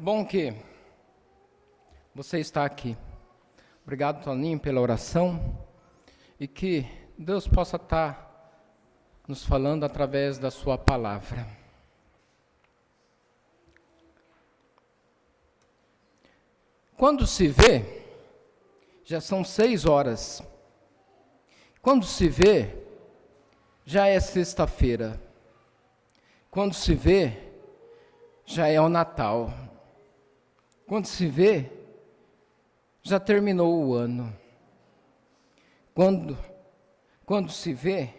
Bom que você está aqui. Obrigado, Toninho, pela oração. E que Deus possa estar nos falando através da sua palavra. Quando se vê, já são 6 horas. Quando se vê, já é sexta-feira. Quando se vê, já é o Natal. Quando se vê, já terminou o ano. Quando se vê,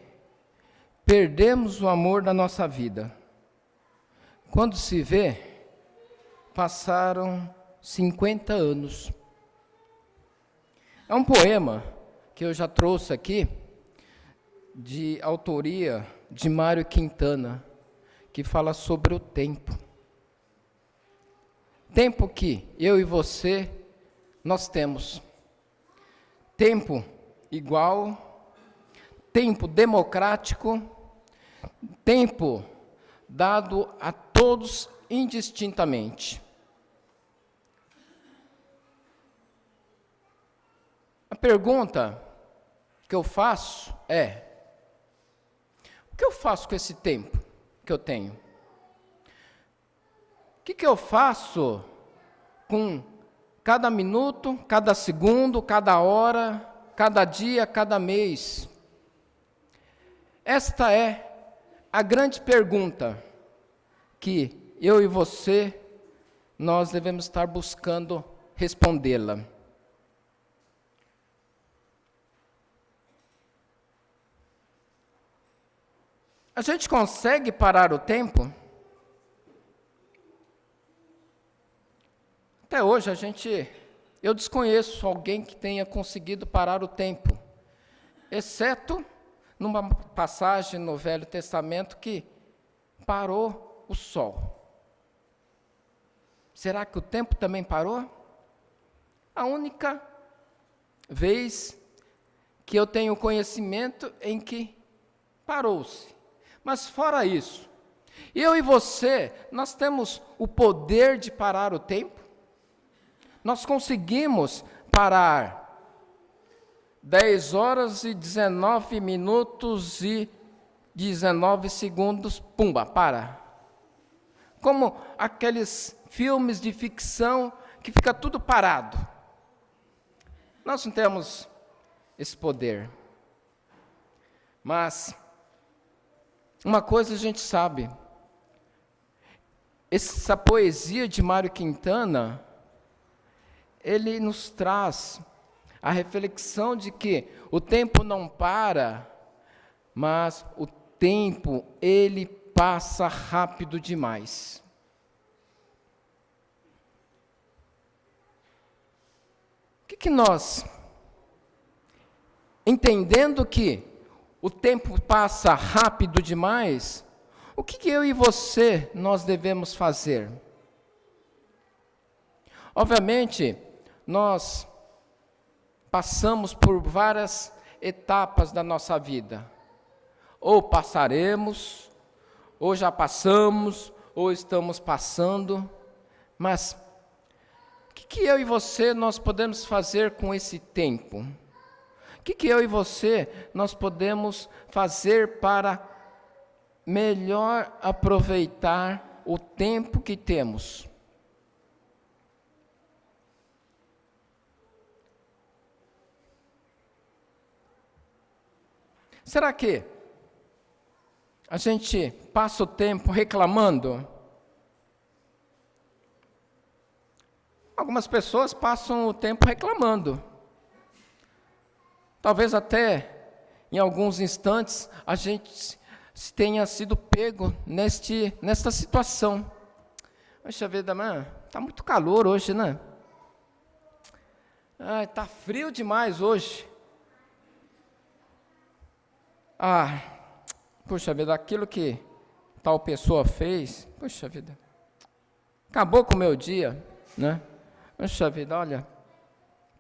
perdemos o amor da nossa vida. Quando se vê, passaram 50 anos. É um poema que eu já trouxe aqui, de autoria de Mário Quintana, que fala sobre o tempo. Tempo que eu e você, nós temos. Tempo igual, tempo democrático, tempo dado a todos indistintamente. A pergunta que eu faço é: o que eu faço com esse tempo que eu tenho? O que eu faço com cada minuto, cada segundo, cada hora, cada dia, cada mês? Esta é a grande pergunta que eu e você, nós devemos estar buscando respondê-la. A gente consegue parar o tempo? Até hoje eu desconheço alguém que tenha conseguido parar o tempo, exceto numa passagem no Velho Testamento que parou o sol. Será que o tempo também parou? A única vez que eu tenho conhecimento em que parou-se. Mas fora isso, eu e você, nós temos o poder de parar o tempo? Nós conseguimos parar 10 horas e 19 minutos e 19 segundos, pumba, para. Como aqueles filmes de ficção que fica tudo parado. Nós não temos esse poder. Mas uma coisa a gente sabe, essa poesia de Mário Quintana, ele nos traz a reflexão de que o tempo não para, mas o tempo, ele passa rápido demais. O que nós, entendendo que o tempo passa rápido demais, o que eu e você, nós devemos fazer? Obviamente, nós passamos por várias etapas da nossa vida. Ou passaremos, ou já passamos, ou estamos passando. Mas, o que eu e você, nós podemos fazer com esse tempo? O que eu e você, nós podemos fazer para melhor aproveitar o tempo que temos? Será que a gente passa o tempo reclamando? Algumas pessoas passam o tempo reclamando. Talvez até, em alguns instantes, a gente tenha sido pego nesta situação. Poxa vida, mano, está muito calor hoje, né? Está frio demais hoje. Puxa vida, aquilo que tal pessoa fez, puxa vida, acabou com o meu dia, né? Puxa vida, olha,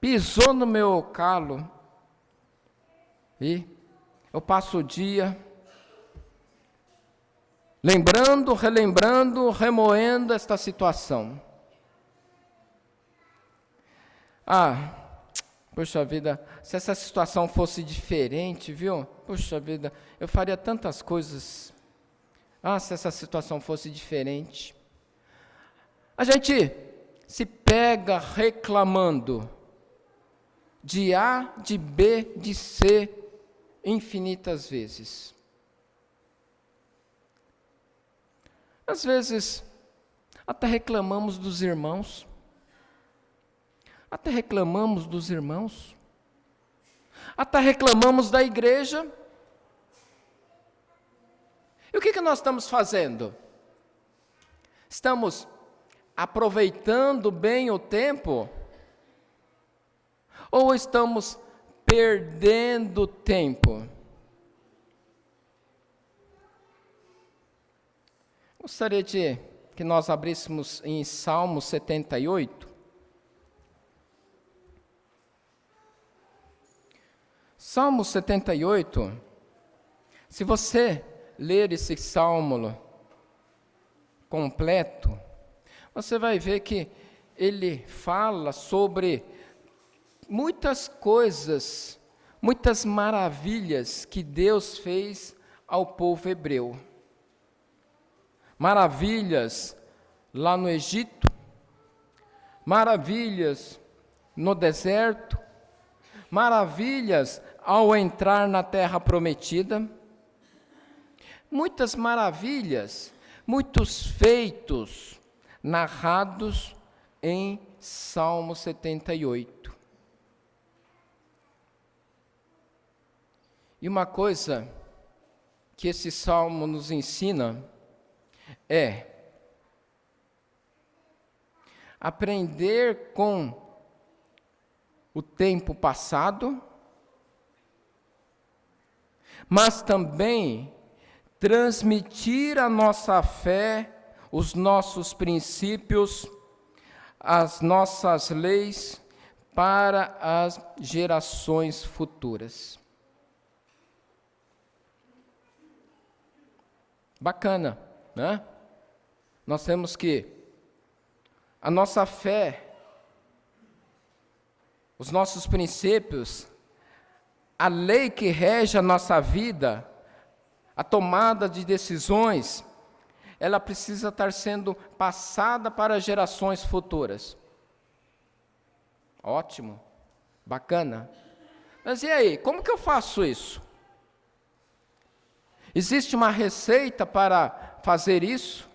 pisou no meu calo, e eu passo o dia lembrando, relembrando, remoendo esta situação. Ah, puxa vida, se essa situação fosse diferente, viu? Puxa vida, eu faria tantas coisas. Ah, se essa situação fosse diferente. A gente se pega reclamando de A, de B, de C, infinitas vezes. Às vezes, até reclamamos dos irmãos. Até reclamamos dos irmãos. Até reclamamos da igreja. E o que nós estamos fazendo? Estamos aproveitando bem o tempo? Ou estamos perdendo tempo? Gostaria de que nós abríssemos em Salmo 78. Salmo 78, se você ler esse salmo completo, você vai ver que ele fala sobre muitas coisas, muitas maravilhas que Deus fez ao povo hebreu. Maravilhas lá no Egito, maravilhas no deserto, maravilhas ao entrar na terra prometida, muitas maravilhas, muitos feitos narrados em Salmo 78. E uma coisa que esse salmo nos ensina é aprender com o tempo passado, mas também transmitir a nossa fé, os nossos princípios, as nossas leis para as gerações futuras. Bacana, né? Nós temos que a nossa fé, os nossos princípios, a lei que rege a nossa vida, a tomada de decisões, ela precisa estar sendo passada para gerações futuras. Ótimo, bacana. Mas e aí, como que eu faço isso? Existe uma receita para fazer isso?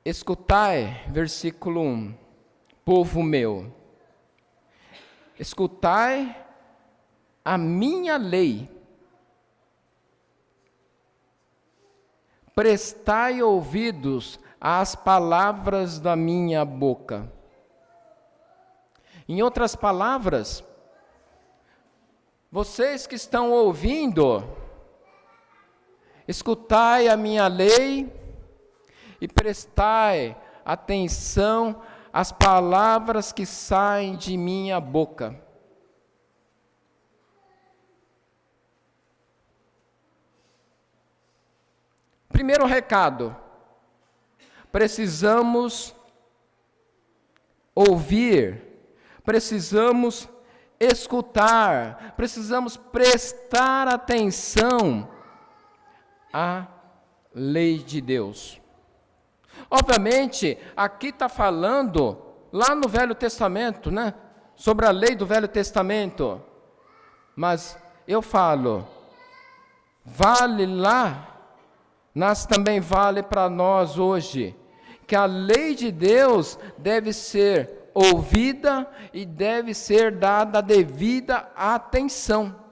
Escutai, versículo 1, povo meu, escutai a minha lei, prestai ouvidos às palavras da minha boca. Em outras palavras, vocês que estão ouvindo, escutai a minha lei e prestai atenção às palavras que saem de minha boca. Primeiro recado, precisamos ouvir, precisamos escutar, precisamos prestar atenção à lei de Deus. Obviamente, aqui está falando, lá no Velho Testamento, né, sobre a lei do Velho Testamento, mas eu falo, vale lá, mas também vale para nós hoje, que a lei de Deus deve ser ouvida e deve ser dada a devida atenção.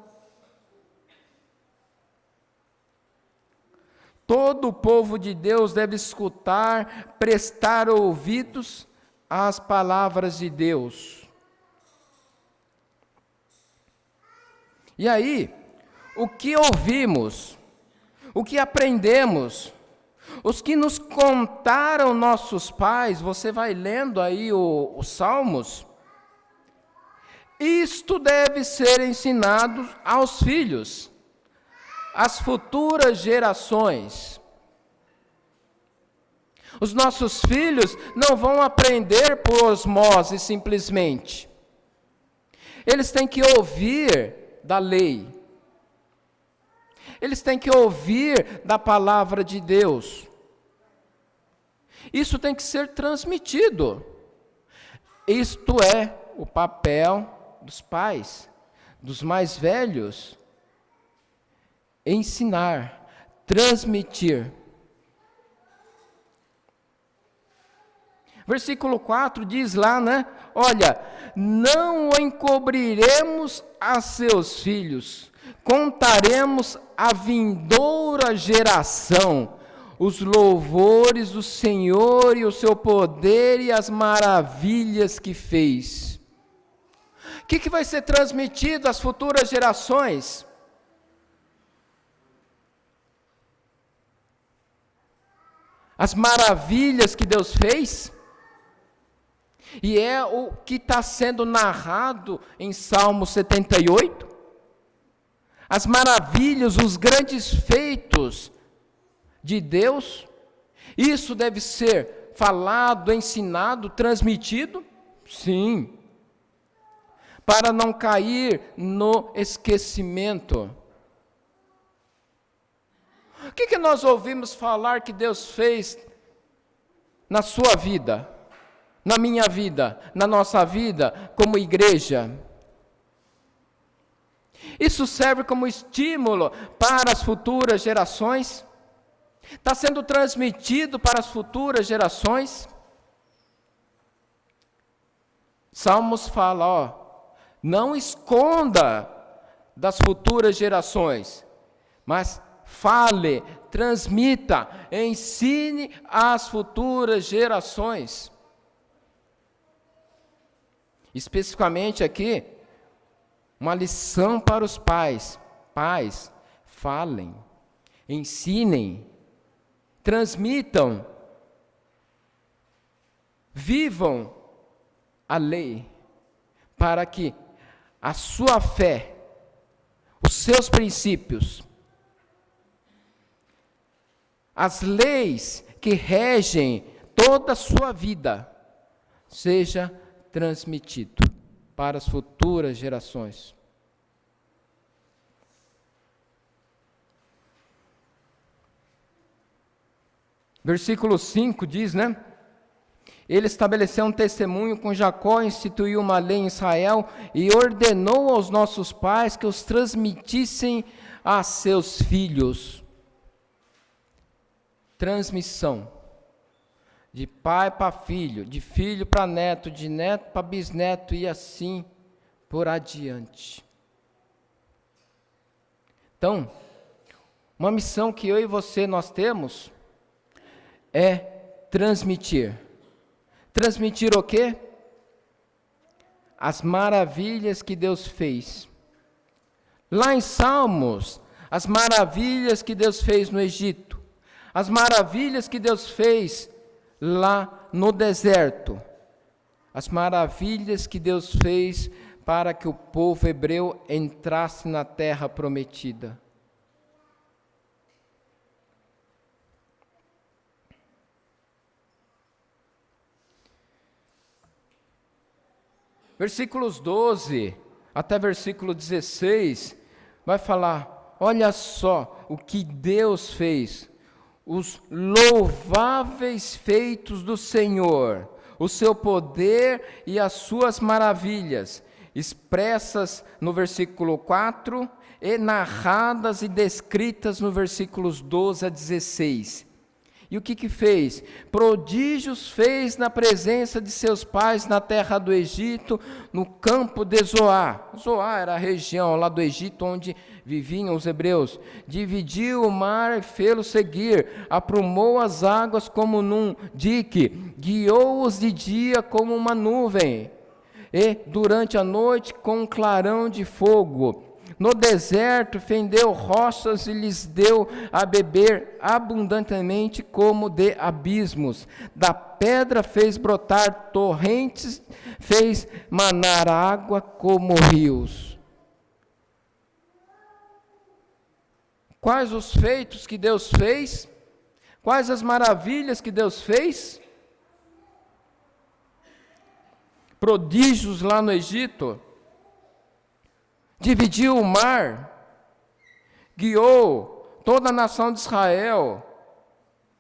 Todo o povo de Deus deve escutar, prestar ouvidos às palavras de Deus. E aí, o que ouvimos, o que aprendemos, os que nos contaram nossos pais, você vai lendo aí os Salmos, isto deve ser ensinado aos filhos, às futuras gerações. Os nossos filhos não vão aprender por osmose simplesmente. Eles têm que ouvir da lei. Eles têm que ouvir da palavra de Deus. Isso tem que ser transmitido. Isto é o papel dos pais, dos mais velhos. Ensinar, transmitir. Versículo 4 diz lá, né? Olha, não encobriremos a seus filhos, contaremos à vindoura geração os louvores do Senhor e o seu poder e as maravilhas que fez. O que vai ser transmitido às futuras gerações? As maravilhas que Deus fez? E é o que está sendo narrado em Salmo 78. As maravilhas, os grandes feitos de Deus. Isso deve ser falado, ensinado, transmitido? Sim. Para não cair no esquecimento. O que nós ouvimos falar que Deus fez na sua vida? Na minha vida, na nossa vida, como igreja. Isso serve como estímulo para as futuras gerações? Está sendo transmitido para as futuras gerações? Salmos fala, não esconda das futuras gerações, mas fale, transmita, ensine às futuras gerações. Especificamente aqui, uma lição para os pais. Pais, falem, ensinem, transmitam, vivam a lei, para que a sua fé, os seus princípios, as leis que regem toda a sua vida, seja transmitido para as futuras gerações. Versículo 5 diz, né? Ele estabeleceu um testemunho com Jacó, instituiu uma lei em Israel e ordenou aos nossos pais que os transmitissem a seus filhos. Transmissão. De pai para filho, de filho para neto, de neto para bisneto e assim por adiante. Então, uma missão que eu e você nós temos é transmitir. Transmitir o quê? As maravilhas que Deus fez. Lá em Salmos, as maravilhas que Deus fez no Egito, as maravilhas que Deus fez lá no deserto, as maravilhas que Deus fez para que o povo hebreu entrasse na terra prometida. Versículos 12 até versículo 16 vai falar, olha só o que Deus fez. Os louváveis feitos do Senhor, o seu poder e as suas maravilhas, expressas no versículo 4 e narradas e descritas no versículos 12 a 16. E o que fez? Prodígios fez na presença de seus pais na terra do Egito, no campo de Zoar. Zoar era a região lá do Egito onde viviam os hebreus. Dividiu o mar e fê-lo seguir, aprumou as águas como num dique, guiou-os de dia como uma nuvem, e durante a noite com um clarão de fogo. No deserto fendeu rochas e lhes deu a beber abundantemente como de abismos. Da pedra fez brotar torrentes, fez manar água como rios. Quais os feitos que Deus fez? Quais as maravilhas que Deus fez? Prodígios lá no Egito, dividiu o mar, guiou toda a nação de Israel,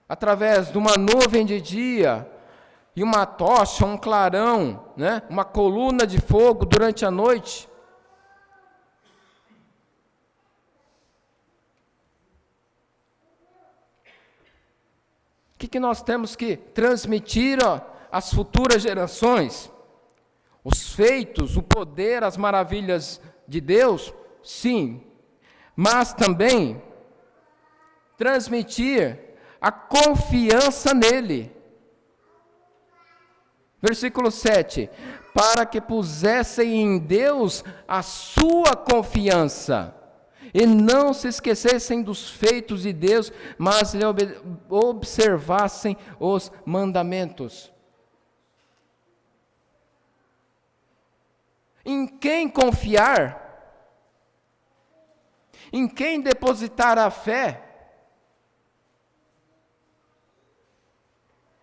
através de uma nuvem de dia, e uma tocha, um clarão, né? Uma coluna de fogo durante a noite. O que nós temos que transmitir às futuras gerações? Os feitos, o poder, as maravilhas de Deus? Sim. Mas também transmitir a confiança nele. Versículo 7. Para que pusessem em Deus a sua confiança, e não se esquecessem dos feitos de Deus, mas lhe observassem os mandamentos. Em quem confiar? Em quem depositar a fé?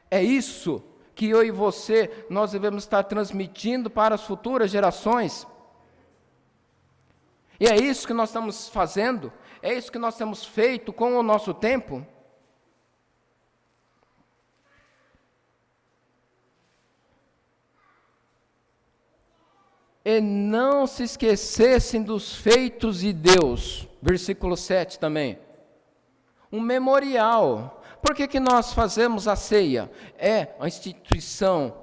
É isso que eu e você, nós devemos estar transmitindo para as futuras gerações. E é isso que nós estamos fazendo, é isso que nós temos feito com o nosso tempo. E não se esquecessem dos feitos de Deus. Versículo 7 também. Um memorial. Por que nós fazemos a ceia? É uma instituição,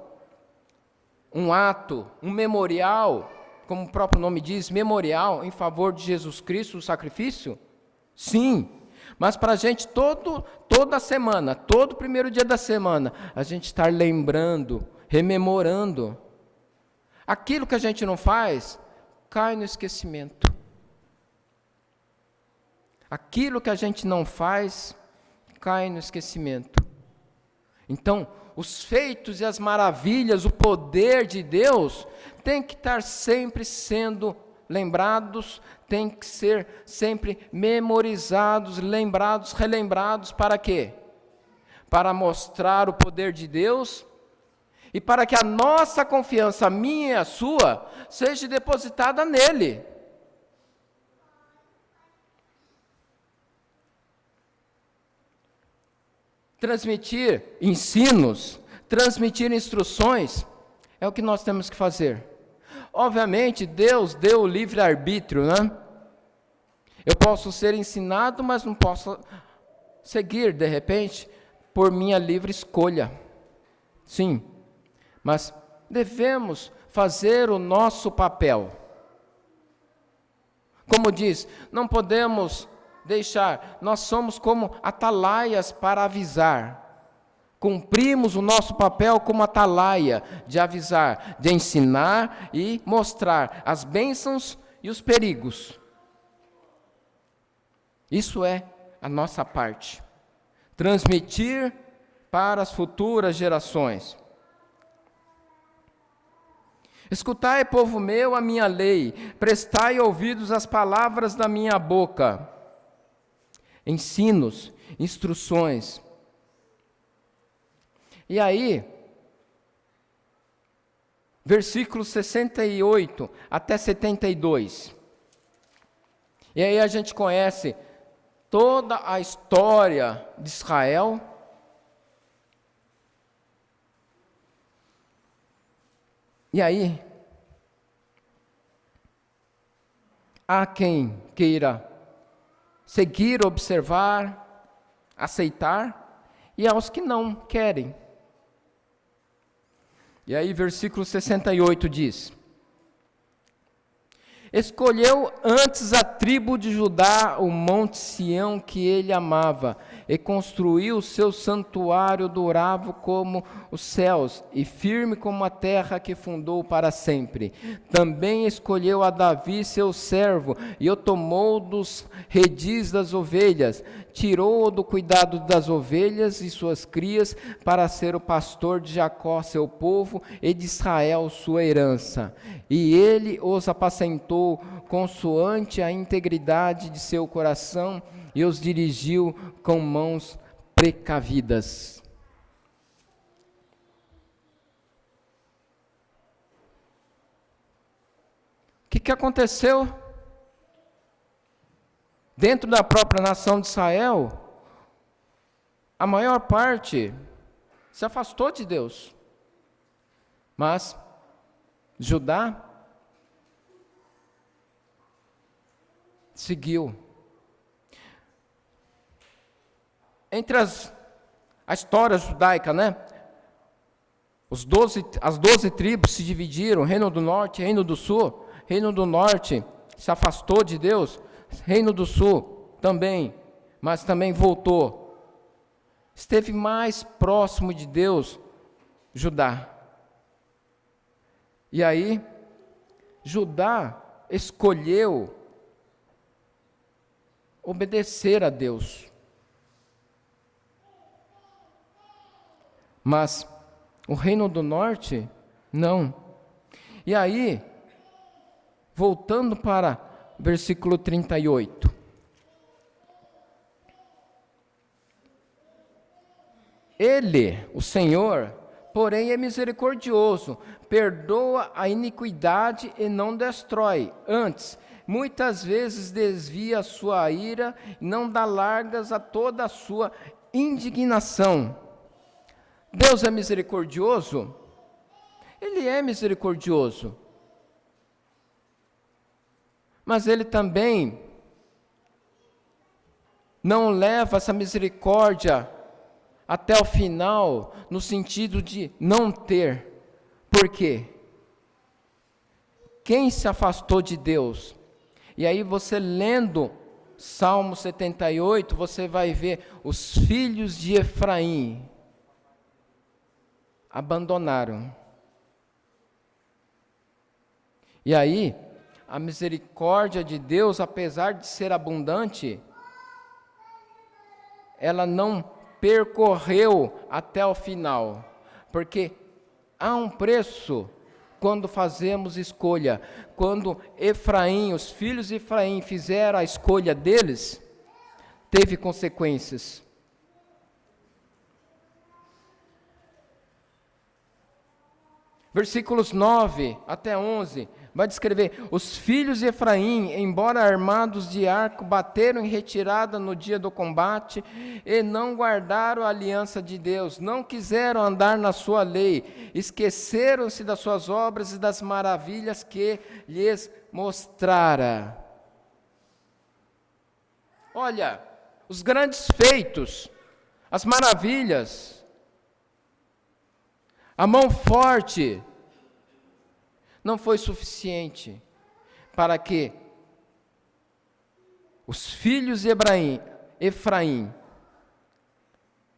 um ato, um memorial, como o próprio nome diz, memorial em favor de Jesus Cristo, o sacrifício? Sim, mas para a gente toda semana, todo primeiro dia da semana, a gente estar lembrando, rememorando. Aquilo que a gente não faz, cai no esquecimento. Aquilo que a gente não faz, cai no esquecimento. Então, os feitos e as maravilhas, o poder de Deus, tem que estar sempre sendo lembrados, tem que ser sempre memorizados, lembrados, relembrados, para quê? Para mostrar o poder de Deus e para que a nossa confiança, a minha e a sua, seja depositada nele. Transmitir ensinos, transmitir instruções, é o que nós temos que fazer. Obviamente, Deus deu o livre-arbítrio, né? Eu posso ser ensinado, mas não posso seguir, de repente, por minha livre escolha. Sim, mas devemos fazer o nosso papel. Como diz, não podemos deixar, nós somos como atalaias para avisar. Cumprimos o nosso papel como atalaia, de avisar, de ensinar e mostrar as bênçãos e os perigos. Isso é a nossa parte. Transmitir para as futuras gerações. Escutai, povo meu, a minha lei, prestai ouvidos às palavras da minha boca. Ensinos, instruções. E aí, versículos 68 até 72. E aí a gente conhece toda a história de Israel. E aí, há quem queira seguir, observar, aceitar, e há os que não querem. E aí, versículo 68 diz: escolheu antes a tribo de Judá o monte Sião que ele amava, e construiu o seu santuário dourado como os céus, e firme como a terra que fundou para sempre. Também escolheu a Davi seu servo, e o tomou dos redis das ovelhas, tirou-o do cuidado das ovelhas e suas crias, para ser o pastor de Jacó seu povo, e de Israel sua herança. E ele os apacentou consoante a integridade de seu coração, e os dirigiu com mãos precavidas. O que aconteceu? Dentro da própria nação de Israel, a maior parte se afastou de Deus. Mas Judá seguiu. Entre a história judaica, né? As 12 tribos se dividiram, Reino do Norte, Reino do Sul. Reino do Norte se afastou de Deus, Reino do Sul também, mas também voltou. Esteve mais próximo de Deus, Judá. E aí, Judá escolheu obedecer a Deus. Mas o Reino do Norte, não. E aí, voltando para versículo 38. Ele, o Senhor, porém é misericordioso, perdoa a iniquidade e não destrói. Antes, muitas vezes desvia a sua ira e não dá largas a toda a sua indignação. Deus é misericordioso? Ele é misericordioso. Mas Ele também não leva essa misericórdia até o final, no sentido de não ter. Por quê? Quem se afastou de Deus? E aí você lendo Salmo 78, você vai ver os filhos de Efraim abandonaram. E aí, a misericórdia de Deus, apesar de ser abundante, ela não percorreu até o final, porque há um preço quando fazemos escolha. Quando Efraim, os filhos de Efraim fizeram a escolha deles, teve consequências. Versículos 9 até 11, vai descrever: os filhos de Efraim, embora armados de arco, bateram em retirada no dia do combate, e não guardaram a aliança de Deus, não quiseram andar na sua lei, esqueceram-se das suas obras e das maravilhas que lhes mostrara. Olha, os grandes feitos, as maravilhas, a mão forte não foi suficiente para que os filhos de Efraim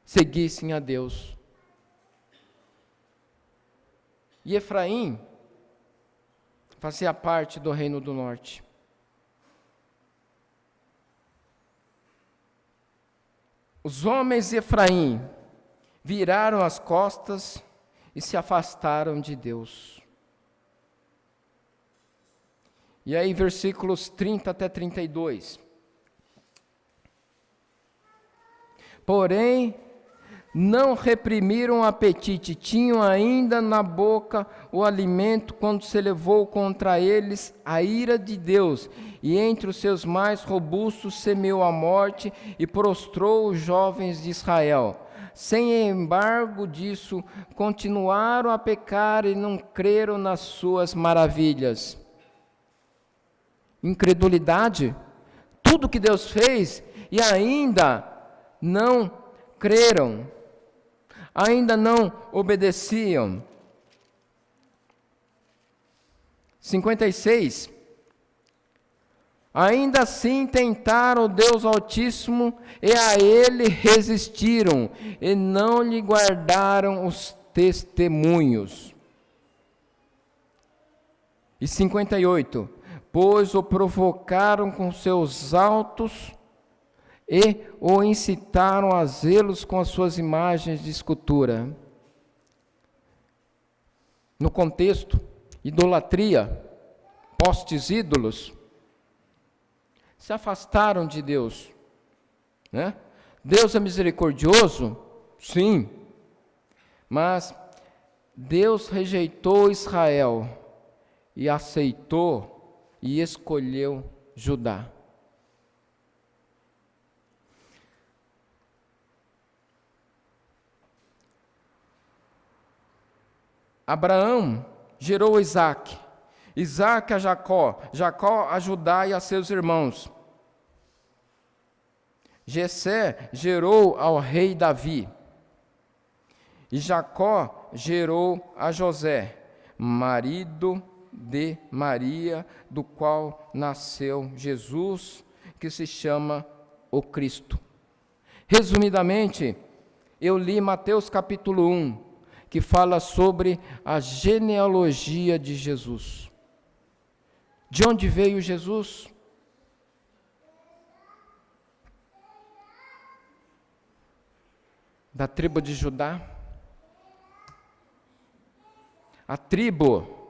seguissem a Deus. E Efraim fazia parte do Reino do Norte. Os homens de Efraim viraram as costas e se afastaram de Deus. E aí, versículos 30 até 32. Porém, não reprimiram o apetite, tinham ainda na boca o alimento quando se levou contra eles a ira de Deus, e entre os seus mais robustos semeou a morte e prostrou os jovens de Israel. Sem embargo disso, continuaram a pecar e não creram nas suas maravilhas. Incredulidade, tudo que Deus fez, e ainda não creram, ainda não obedeciam. 56. Ainda assim tentaram o Deus Altíssimo, e a Ele resistiram, e não lhe guardaram os testemunhos. E 58. Pois o provocaram com seus altos, e o incitaram a zelos com as suas imagens de escultura. No contexto, idolatria, postes ídolos, se afastaram de Deus, né? Deus é misericordioso? Sim. Mas Deus rejeitou Israel e aceitou e escolheu Judá. Abraão gerou Isaac, Isaac a Jacó, Jacó a Judá e a seus irmãos. Jessé gerou ao rei Davi, e Jacó gerou a José, marido de Maria, do qual nasceu Jesus, que se chama o Cristo. Resumidamente, eu li Mateus capítulo 1, que fala sobre a genealogia de Jesus. De onde veio Jesus? Da tribo de Judá. A tribo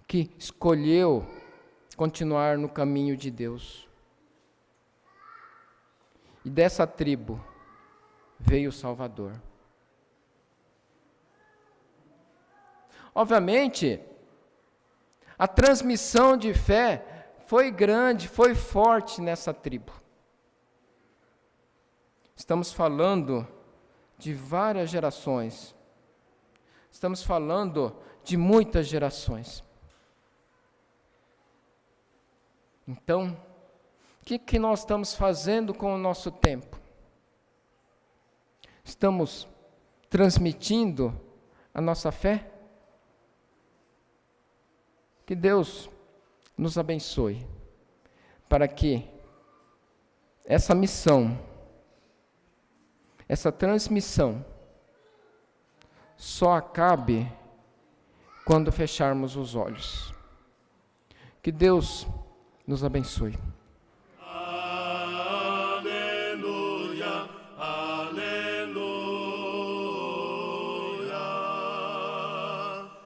que escolheu continuar no caminho de Deus. E dessa tribo veio o Salvador. Obviamente, a transmissão de fé foi grande, foi forte nessa tribo. Estamos falando de várias gerações. Estamos falando de muitas gerações. Então, o que nós estamos fazendo com o nosso tempo? Estamos transmitindo a nossa fé? Que Deus nos abençoe, para que essa missão, essa transmissão, só acabe quando fecharmos os olhos. Que Deus nos abençoe.